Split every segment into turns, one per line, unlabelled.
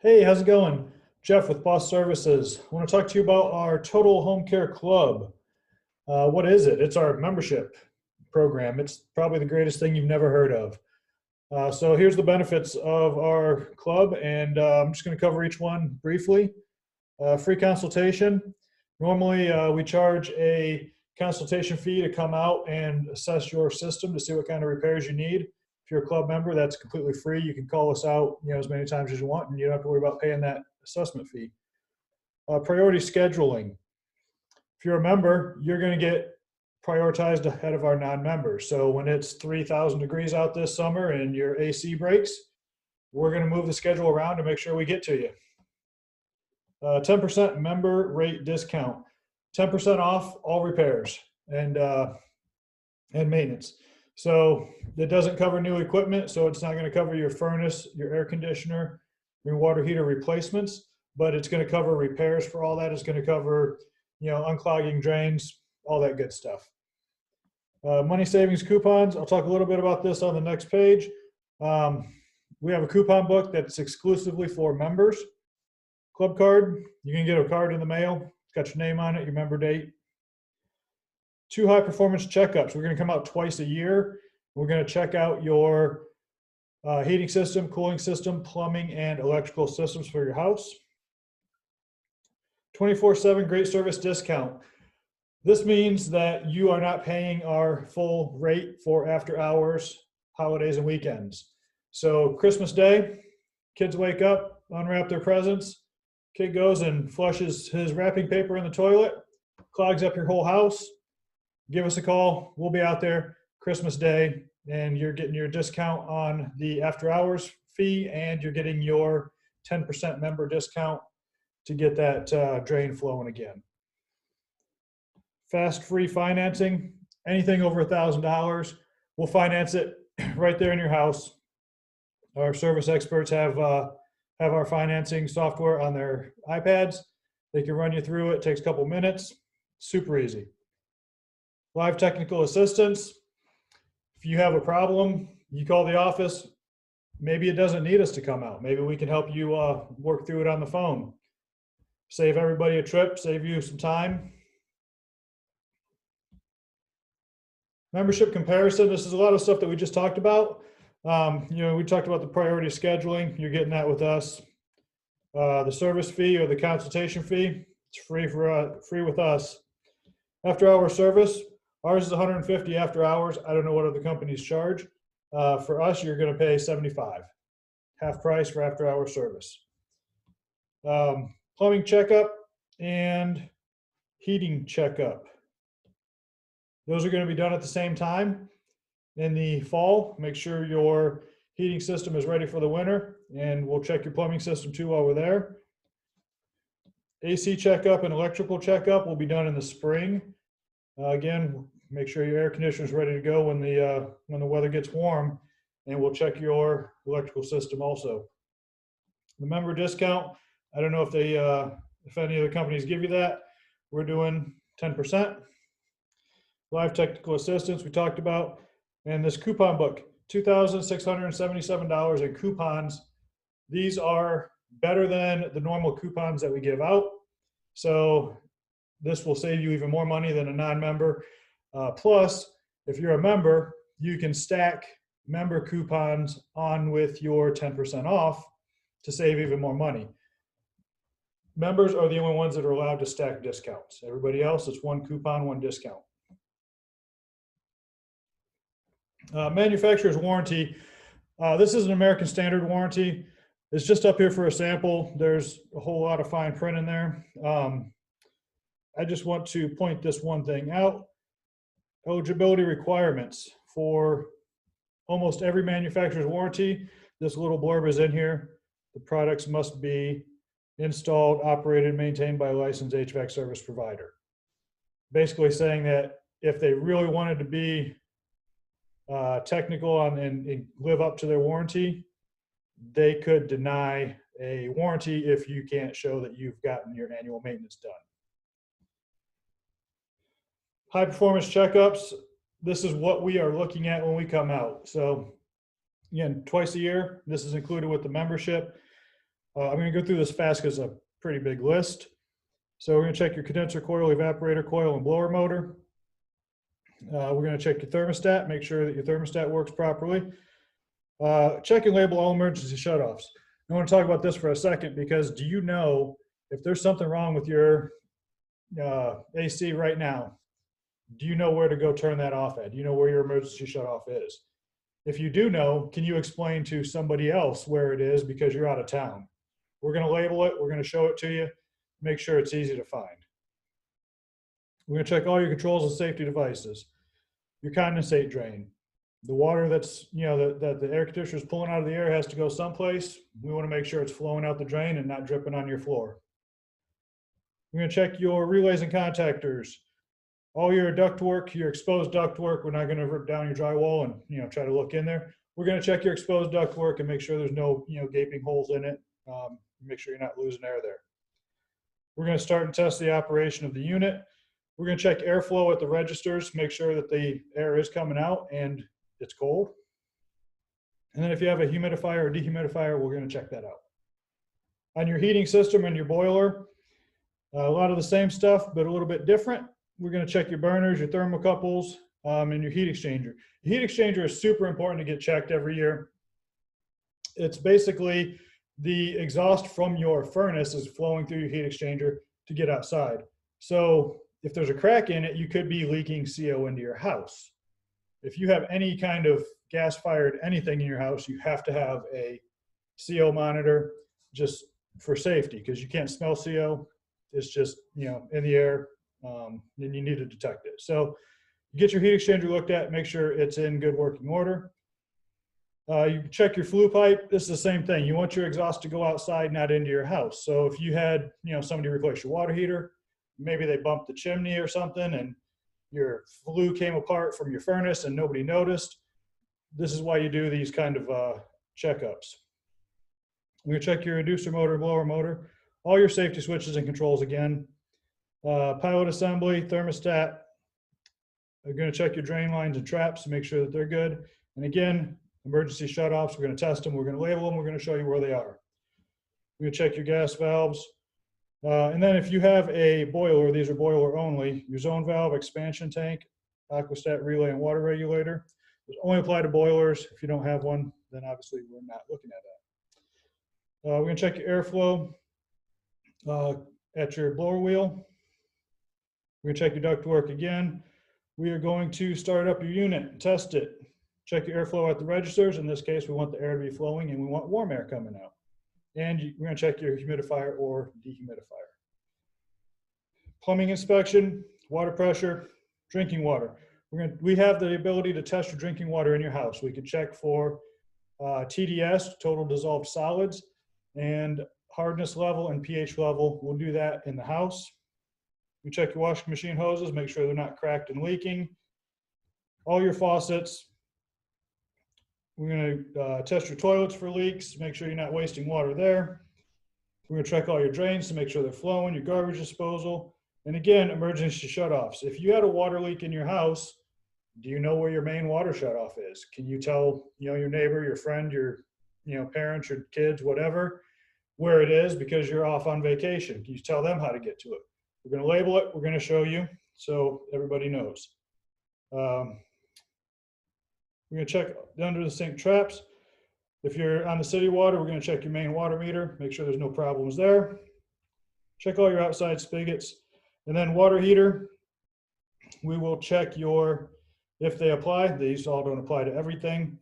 Hey, how's it going? Jeff with Boss Services. I want to talk to you about our Total Home Care Club. What is it? It's our membership program. It's probably the greatest thing you've never heard of. So here's the benefits of our club, and I'm just going to cover each one briefly. Free consultation. Normally, we charge a consultation fee to come out and assess your system to see what kind of repairs you need. If you're a club member, that's completely free. You can call us out, as many times as you want, and you don't have to worry about paying that assessment fee. Priority scheduling. If you're a member, you're going to get prioritized ahead of our non-members. So when it's 3,000 degrees out this summer and your AC breaks, we're going to move the schedule around to make sure we get to you. 10% member rate discount, 10% off all repairs and maintenance. So it doesn't cover new equipment, so it's not going to cover your furnace, your air conditioner, your water heater replacements, but it's going to cover repairs for all that. It's going to cover, unclogging drains, all that good stuff. Money savings coupons. I'll talk a little bit about this on the next page. We have a coupon book that's exclusively for members. Club card, you can get a card in the mail. It's got your name on it, your member date. 2 high performance checkups. We're going to come out twice a year. We're going to check out your heating system, cooling system, plumbing, and electrical systems for your house. 24/7 great service discount. This means that you are not paying our full rate for after hours, holidays, and weekends. So Christmas Day, kids wake up, unwrap their presents, kid goes and flushes his wrapping paper in the toilet, clogs up your whole house. Give us a call. We'll be out there Christmas Day, and you're getting your discount on the after hours fee, and you're getting your 10% member discount to get that drain flowing again. Fast free financing, anything over $1,000, we'll finance it right there in your house. Our service experts have our financing software on their iPads. They can run you through it. It takes a couple minutes. Super easy. Live technical assistance. If you have a problem, you call the office. Maybe it doesn't need us to come out. Maybe we can help you work through it on the phone. Save everybody a trip, save you some time. Membership comparison. This is a lot of stuff that we just talked about. We talked about the priority scheduling. You're getting that with us. The service fee or the consultation fee, it's free with us. After hour service, ours is $150 after hours. I don't know what other companies charge. For us, you're going to pay $75, half price for after hour service. Plumbing checkup and heating checkup. Those are going to be done at the same time in the fall. Make sure your heating system is ready for the winter, and we'll check your plumbing system too while we're there. AC checkup and electrical checkup will be done in the spring. Again, make sure your air conditioner is ready to go when the weather gets warm, and we'll check your electrical system also. The member discount, I don't know if any of the companies give you that. We're doing 10%. Live technical assistance we talked about, and this coupon book, $2,677 in coupons. These are better than the normal coupons that we give out. So this will save you even more money than a non-member. Plus, if you're a member, you can stack member coupons on with your 10% off to save even more money. Members are the only ones that are allowed to stack discounts. Everybody else, it's one coupon, one discount. Manufacturer's warranty. This is an American Standard warranty. It's just up here for a sample. There's a whole lot of fine print in there. I just want to point this one thing out. Eligibility requirements for almost every manufacturer's warranty. This little blurb is in here. The products must be installed, operated, maintained by a licensed HVAC service provider. Basically saying that if they really wanted to be technical and live up to their warranty, they could deny a warranty if you can't show that you've gotten your annual maintenance done. High performance checkups. This is what we are looking at when we come out. So again, twice a year. This is included with the membership. I'm going to go through this fast because it's a pretty big list. So we're going to check your condenser coil, evaporator coil, and blower motor. We're going to check your thermostat, make sure that your thermostat works properly. Check and label all emergency shutoffs. I want to talk about this for a second because do you know if there's something wrong with your AC right now, do you know where to go turn that off at? Do you know where your emergency shutoff is? If you do know, can you explain to somebody else where it is because you're out of town? We're going to label it. We're going to show it to you. Make sure it's easy to find. We're going to check all your controls and safety devices. Your condensate drain. The water that's, that the air conditioner is pulling out of the air has to go someplace. We want to make sure it's flowing out the drain and not dripping on your floor. We're going to check your relays and contactors. All your ductwork, your exposed ductwork, we're not going to rip down your drywall and try to look in there. We're going to check your exposed ductwork and make sure there's no gaping holes in it. Make sure you're not losing air there. We're going to start and test the operation of the unit. We're going to check airflow at the registers, make sure that the air is coming out and it's cold. And then if you have a humidifier or dehumidifier, we're going to check that out. On your heating system and your boiler, a lot of the same stuff, but a little bit different. We're going to check your burners, your thermocouples, and your heat exchanger. The heat exchanger is super important to get checked every year. It's basically the exhaust from your furnace is flowing through your heat exchanger to get outside. So if there's a crack in it, you could be leaking CO into your house. If you have any kind of gas-fired anything in your house, you have to have a CO monitor just for safety because you can't smell CO. It's just, in the air. Then you need to detect it. So you get your heat exchanger looked at, make sure it's in good working order. You check your flue pipe. This is the same thing. You want your exhaust to go outside, not into your house. So if you had, somebody replace your water heater, maybe they bumped the chimney or something and your flue came apart from your furnace and nobody noticed. This is why you do these kind of checkups. We're going to check your reducer motor, blower motor, all your safety switches and controls again. Pilot assembly, thermostat. We're going to check your drain lines and traps to make sure that they're good. And again, emergency shutoffs, we're going to test them, we're going to label them, we're going to show you where they are. We're going to check your gas valves. And then if you have a boiler, these are boiler only, your zone valve, expansion tank, aquastat relay, and water regulator. Those only apply to boilers. If you don't have one, then obviously we're not looking at that. We're going to check your airflow at your blower wheel. We're going to check your ductwork again. We are going to start up your unit, test it, check your airflow at the registers. In this case, we want the air to be flowing and we want warm air coming out. And we're going to check your humidifier or dehumidifier. Plumbing inspection, water pressure, drinking water. We have the ability to test your drinking water in your house. We can check for TDS, total dissolved solids, and hardness level and pH level. We'll do that in the house. We check your washing machine hoses, make sure they're not cracked and leaking. All your faucets. We're going to test your toilets for leaks, make sure you're not wasting water there. We're going to check all your drains to make sure they're flowing, your garbage disposal. And again, emergency shutoffs. If you had a water leak in your house, do you know where your main water shutoff is? Can you tell, your neighbor, your friend, your, parents, your kids, whatever, where it is because you're off on vacation? Can you tell them how to get to it? We're going to label it. We're going to show you so everybody knows. We're going to check under the sink traps. If you're on the city water, we're going to check your main water meter, make sure there's no problems there. Check all your outside spigots. And then water heater, we will check if they apply. These all don't apply to everything.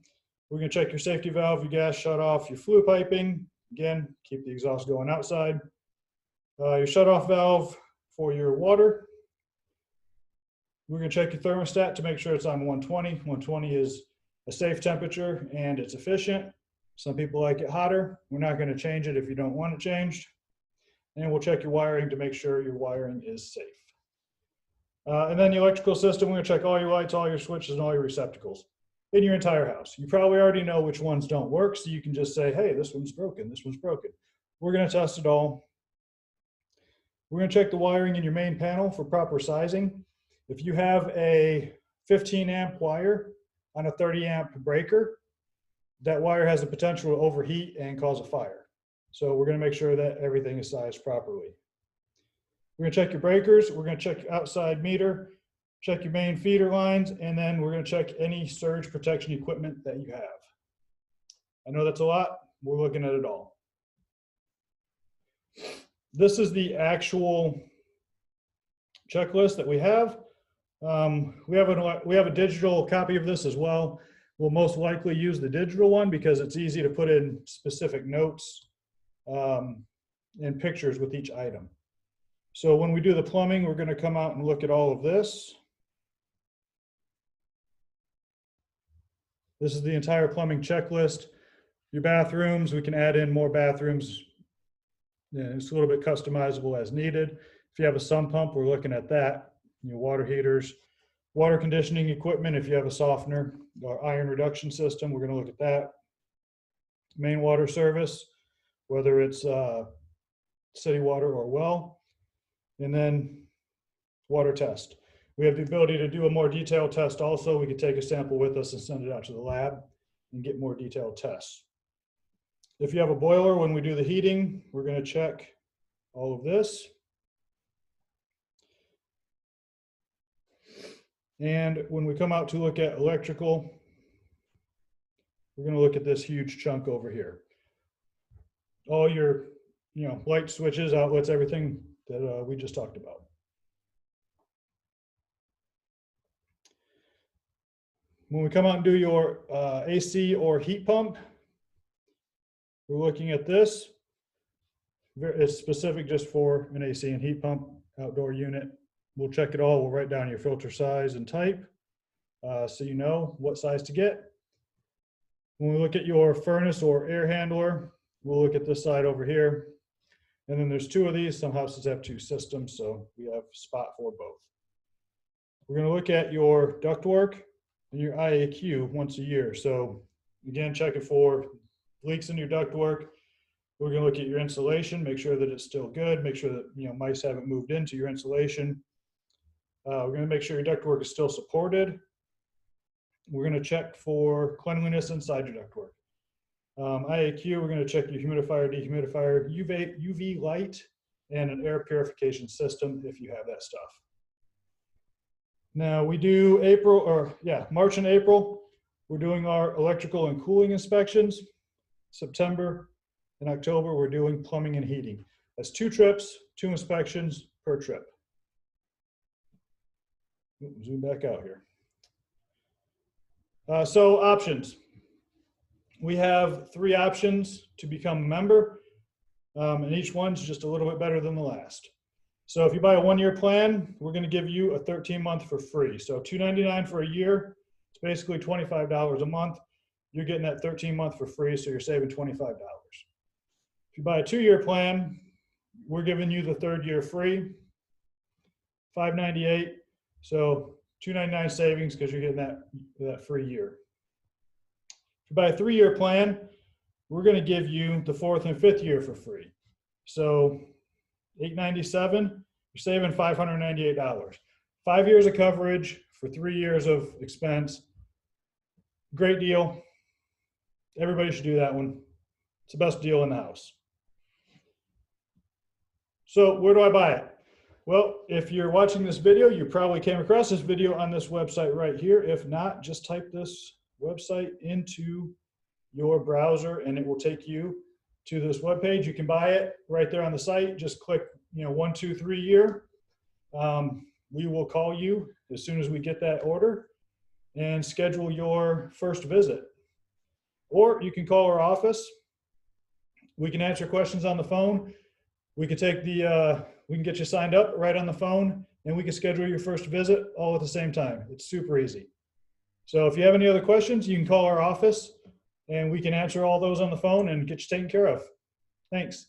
We're going to check your safety valve, your gas shutoff, your flue piping. Again, keep the exhaust going outside. Your shutoff valve for your water. We're going to check your thermostat to make sure it's on 120. 120 is a safe temperature and it's efficient. Some people like it hotter. We're not going to change it if you don't want it changed. And we'll check your wiring to make sure your wiring is safe. And then the electrical system, we're going to check all your lights, all your switches, and all your receptacles in your entire house. You probably already know which ones don't work, so you can just say, hey, this one's broken, this one's broken. We're going to test it all. We're going to check the wiring in your main panel for proper sizing. If you have a 15 amp wire on a 30 amp breaker, that wire has the potential to overheat and cause a fire. So we're going to make sure that everything is sized properly. We're going to check your breakers. We're going to check your outside meter, check your main feeder lines, and then we're going to check any surge protection equipment that you have. I know that's a lot. We're looking at it all. This is the actual checklist that we have. We have a digital copy of this as well. We'll most likely use the digital one because it's easy to put in specific notes and pictures with each item. So when we do the plumbing, we're going to come out and look at all of this. This is the entire plumbing checklist. Your bathrooms, we can add in more bathrooms. Yeah, it's a little bit customizable as needed. If you have a sump pump, we're looking at that. Your water heaters, water conditioning equipment, if you have a softener or iron reduction system, we're going to look at that. Main water service, whether it's city water or well. And then water test. We have the ability to do a more detailed test also. We could take a sample with us and send it out to the lab and get more detailed tests. If you have a boiler, when we do the heating, we're going to check all of this. And when we come out to look at electrical, we're going to look at this huge chunk over here. All your, light switches, outlets, everything that we just talked about. When we come out and do your AC or heat pump, we're looking at this. It's specific just for an AC and heat pump outdoor unit. We'll check it all. We'll write down your filter size and type so you know what size to get. When we look at your furnace or air handler, we'll look at this side over here. And then there's two of these. Some houses have two systems, so we have a spot for both. We're going to look at your ductwork and your IAQ once a year. So again, check it for leaks in your ductwork. We're going to look at your insulation, make sure that it's still good, make sure that mice haven't moved into your insulation. We're going to make sure your ductwork is still supported. We're going to check for cleanliness inside your ductwork. IAQ, we're going to check your humidifier, dehumidifier, UV light, and an air purification system if you have that stuff. Now we do March and April. We're doing our electrical and cooling inspections. September and October, we're doing plumbing and heating. That's 2 trips, 2 inspections per trip. Zoom back out here. So options. We have 3 options to become a member, and each one's just a little bit better than the last. So if you buy a 1-year plan, we're going to give you a 13-month for free. So $299 for a year. It's basically $25 a month. You're getting that 13-month for free, so you're saving $25. If you buy a 2-year plan, we're giving you the 3rd year free, $598. So $299 savings because you're getting that free year. If you buy a 3-year plan, we're going to give you the 4th and 5th year for free. So $897, you're saving $598. 5 years of coverage for 3 years of expense. Great deal. Everybody should do that one. It's the best deal in the house. So where do I buy it? Well, if you're watching this video, you probably came across this video on this website right here. If not, just type this website into your browser and it will take you to this webpage. You can buy it right there on the site. Just click 1, 2, 3 year. We will call you as soon as we get that order and schedule your first visit. Or you can call our office. We can answer questions on the phone. We can we can get you signed up right on the phone, and we can schedule your first visit all at the same time. It's super easy. So if you have any other questions, you can call our office and we can answer all those on the phone and get you taken care of. Thanks.